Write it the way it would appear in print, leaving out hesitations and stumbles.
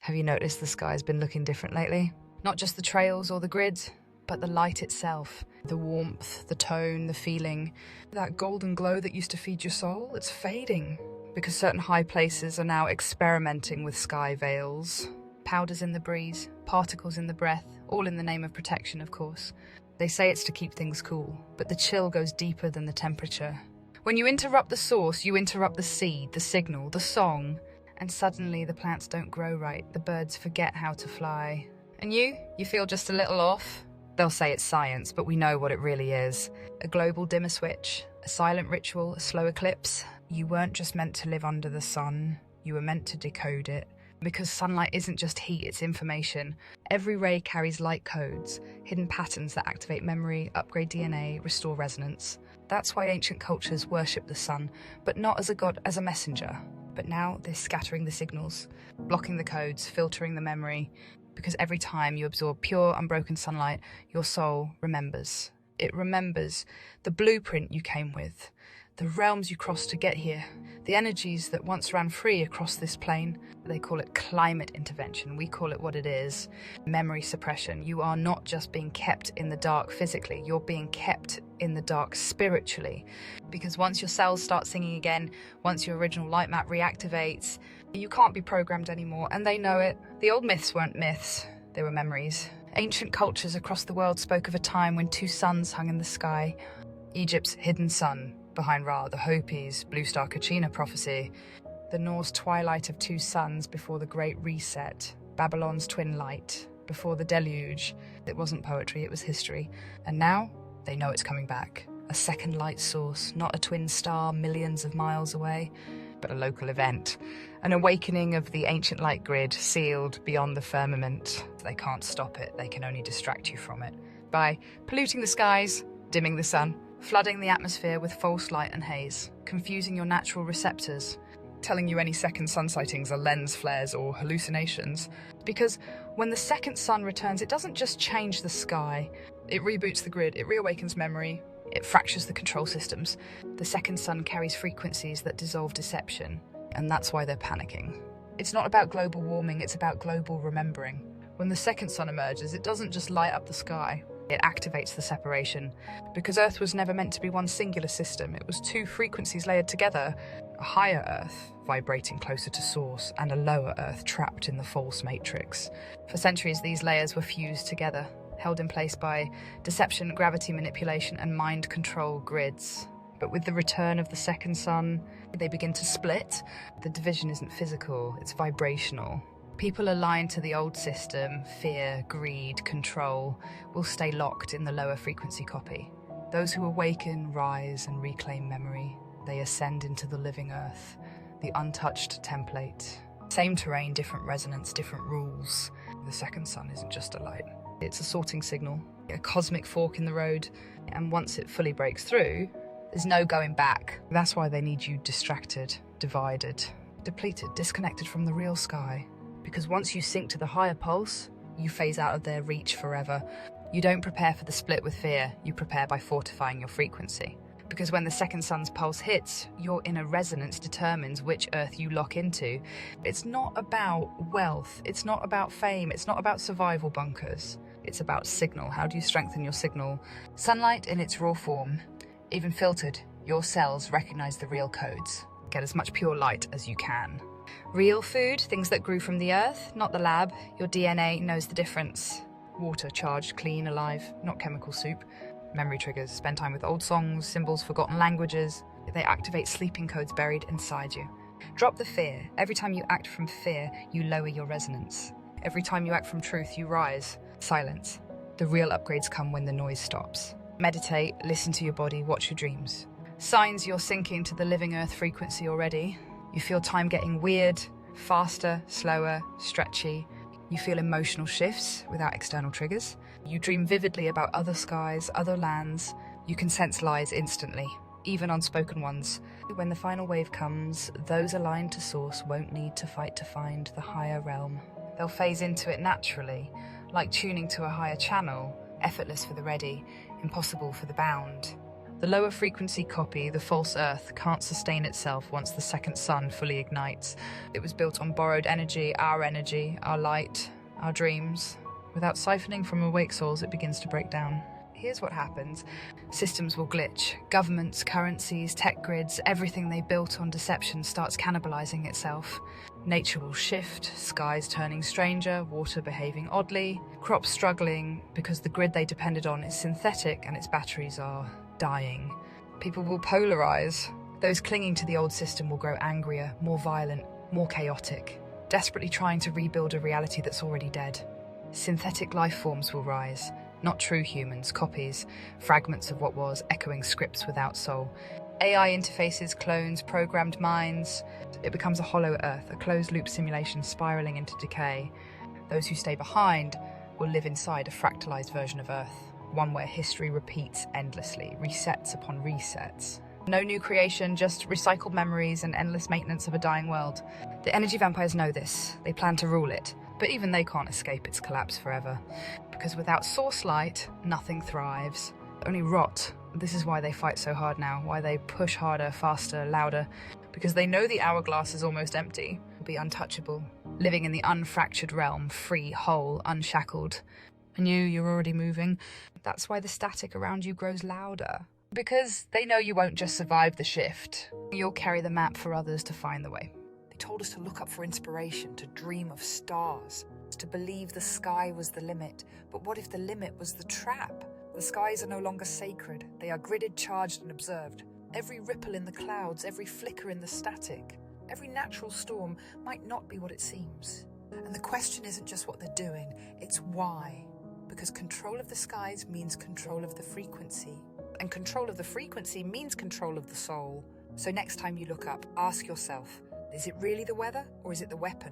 Have you noticed the sky's been looking different lately? Not just the trails or the grid, but the light itself. The warmth, the tone, the feeling. That golden glow that used to feed your soul, it's fading. Because certain high places are now experimenting with sky veils. Powders in the breeze, particles in the breath, all in the name of protection, of course. They say it's to keep things cool, but the chill goes deeper than the temperature. When you interrupt the source, you interrupt the seed, the signal, the song, and suddenly the plants don't grow right, the birds forget how to fly. And you feel just a little off? They'll say it's science, but we know what it really is. A global dimmer switch, a silent ritual, a slow eclipse. You weren't just meant to live under the sun, you were meant to decode it. Because sunlight isn't just heat, it's information. Every ray carries light codes, hidden patterns that activate memory, upgrade DNA, restore resonance. That's why ancient cultures worship the sun, but not as a god, as a messenger. But now they're scattering the signals, blocking the codes, filtering the memory. Because every time you absorb pure, unbroken sunlight, your soul remembers. It remembers the blueprint you came with, the realms you crossed to get here, the energies that once ran free across this plane. They call it climate intervention. We call it what it is, memory suppression. You are not just being kept in the dark physically, you're being kept in the dark spiritually. Because once your cells start singing again, once your original light map reactivates, you can't be programmed anymore, and they know it. The old myths weren't myths, they were memories. Ancient cultures across the world spoke of a time when two suns hung in the sky. Egypt's hidden sun, behind Ra, the Hopis, Blue Star Kachina prophecy. The Norse twilight of two suns before the Great Reset. Babylon's twin light, before the deluge. It wasn't poetry, it was history. And now, they know it's coming back. A second light source, not a twin star millions of miles away, but a local event. An awakening of the ancient light grid, sealed beyond the firmament. They can't stop it, they can only distract you from it. By polluting the skies, dimming the sun, flooding the atmosphere with false light and haze, confusing your natural receptors, telling you any second sun sightings are lens flares or hallucinations. Because when the second sun returns, it doesn't just change the sky, it reboots the grid, it reawakens memory, it fractures the control systems. The second sun carries frequencies that dissolve deception, and that's why they're panicking. It's not about global warming, it's about global remembering. When the second sun emerges, it doesn't just light up the sky, it activates the separation. Because Earth was never meant to be one singular system, it was two frequencies layered together. A higher Earth, vibrating closer to source, and a lower Earth trapped in the false matrix. For centuries, these layers were fused together, held in place by deception, gravity manipulation, and mind control grids. But with the return of the second sun, they begin to split. The division isn't physical, it's vibrational. People aligned to the old system, fear, greed, control, will stay locked in the lower frequency copy. Those who awaken, rise, and reclaim memory. They ascend into the living earth, the untouched template. Same terrain, different resonance, different rules. The second sun isn't just a light. It's a sorting signal, a cosmic fork in the road, and once it fully breaks through, there's no going back. That's why they need you distracted, divided, depleted, disconnected from the real sky. Because once you sink to the higher pulse, you phase out of their reach forever. You don't prepare for the split with fear, you prepare by fortifying your frequency. Because when the second sun's pulse hits, your inner resonance determines which earth you lock into. It's not about wealth, it's not about fame, it's not about survival bunkers. It's about signal. How do you strengthen your signal? Sunlight in its raw form, even filtered, your cells recognize the real codes. Get as much pure light as you can. Real food, things that grew from the earth, not the lab. Your DNA knows the difference. Water, charged, clean, alive, not chemical soup. Memory triggers, spend time with old songs, symbols, forgotten languages. They activate sleeping codes buried inside you. Drop the fear. Every time you act from fear, you lower your resonance. Every time you act from truth, you rise. Silence. The real upgrades come when the noise stops. Meditate, listen to your body, watch your dreams. Signs you're sinking to the living earth frequency already. You feel time getting weird, faster, slower, stretchy. You feel emotional shifts without external triggers. You dream vividly about other skies, other lands. You can sense lies instantly, even unspoken ones. When the final wave comes, those aligned to source won't need to fight to find the higher realm. They'll phase into it naturally, like tuning to a higher channel, effortless for the ready, impossible for the bound. The lower frequency copy, the false Earth, can't sustain itself once the second sun fully ignites. It was built on borrowed energy, our light, our dreams. Without siphoning from awake souls, it begins to break down. Here's what happens. Systems will glitch. Governments, currencies, tech grids, everything they built on deception starts cannibalizing itself. Nature will shift, skies turning stranger, water behaving oddly, crops struggling because the grid they depended on is synthetic and its batteries are dying. People will polarize. Those clinging to the old system will grow angrier, more violent, more chaotic, desperately trying to rebuild a reality that's already dead. Synthetic life forms will rise. Not true humans, copies, fragments of what was, echoing scripts without soul. AI interfaces, clones, programmed minds. It becomes a hollow Earth, a closed-loop simulation spiraling into decay. Those who stay behind will live inside a fractalized version of Earth, one where history repeats endlessly, resets upon resets. No new creation, just recycled memories and endless maintenance of a dying world. The energy vampires know this. They plan to rule it. But even they can't escape its collapse forever. Because without source light, nothing thrives. Only rot. This is why they fight so hard now, why they push harder, faster, louder. Because they know the hourglass is almost empty. They'll be untouchable. Living in the unfractured realm, free, whole, unshackled. And you're already moving. That's why the static around you grows louder. Because they know you won't just survive the shift. You'll carry the map for others to find the way. Told us to look up for inspiration, to dream of stars, to believe the sky was the limit. But what if the limit was the trap? The skies are no longer sacred. They are gridded, charged, and observed. Every ripple in the clouds, every flicker in the static, every natural storm might not be what it seems. And the question isn't just what they're doing, it's why. Because control of the skies means control of the frequency. And control of the frequency means control of the soul. So next time you look up, ask yourself, is it really the weather, or is it the weapon?